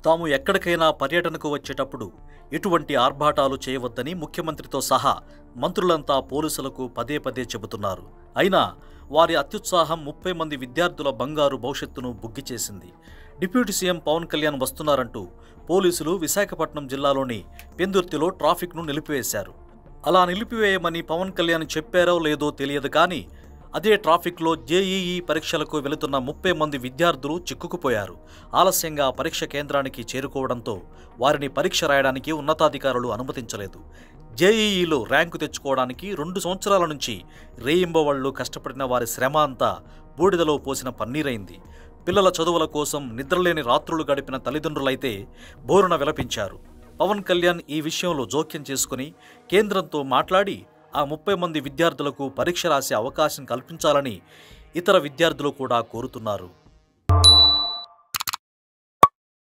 తాము ఎక్కడికైనా పర్యటనకు వచ్చేటప్పుడు ఎటువంటి ఆర్భాటాలు చేయవద్దని ముఖ్యమంత్రితో సహా మంత్రులంతా పోలీసులకు పదే పదే చెబుతున్నారు. అయినా వారి అత్యుత్సాహం 30 మంది విద్యార్థుల బంగారు భవిష్యత్తును బుగ్గిచేసింది. డిప్యూటీ సీఎం పవన్ కళ్యాణ్ వస్తున్నారంటూ పోలీసులు విశాఖపట్నం జిల్లాలోని పెందుర్తిలో ట్రాఫిక్ను నిలిపివేశారు. అలా నిలిపివేయమని పవన్ కళ్యాణ్ చెప్పారో లేదో తెలియదు కానీ అదే ట్రాఫిక్లో జేఈఈ పరీక్షలకు వెళుతున్న 30 మంది విద్యార్థులు చిక్కుకుపోయారు. ఆలస్యంగా పరీక్ష కేంద్రానికి చేరుకోవడంతో వారిని పరీక్ష రాయడానికి ఉన్నతాధికారులు అనుమతించలేదు. జేఈఈలో ర్యాంకు తెచ్చుకోవడానికి 2 సంవత్సరాల నుంచి రేయింబవళ్లు కష్టపడిన వారి శ్రమ అంతా బూడిదలో పోసిన పన్నీరైంది. పిల్లల చదువుల కోసం నిద్రలేని రాత్రులు గడిపిన తల్లిదండ్రులైతే బోరున విలపించారు. పవన్ కళ్యాణ్ ఈ విషయంలో జోక్యం చేసుకుని కేంద్రంతో మాట్లాడి ఆ 30 మంది విద్యార్థులకు పరీక్ష రాసే అవకాశం కల్పించాలని ఇతర విద్యార్థులు కూడా కోరుతున్నారు.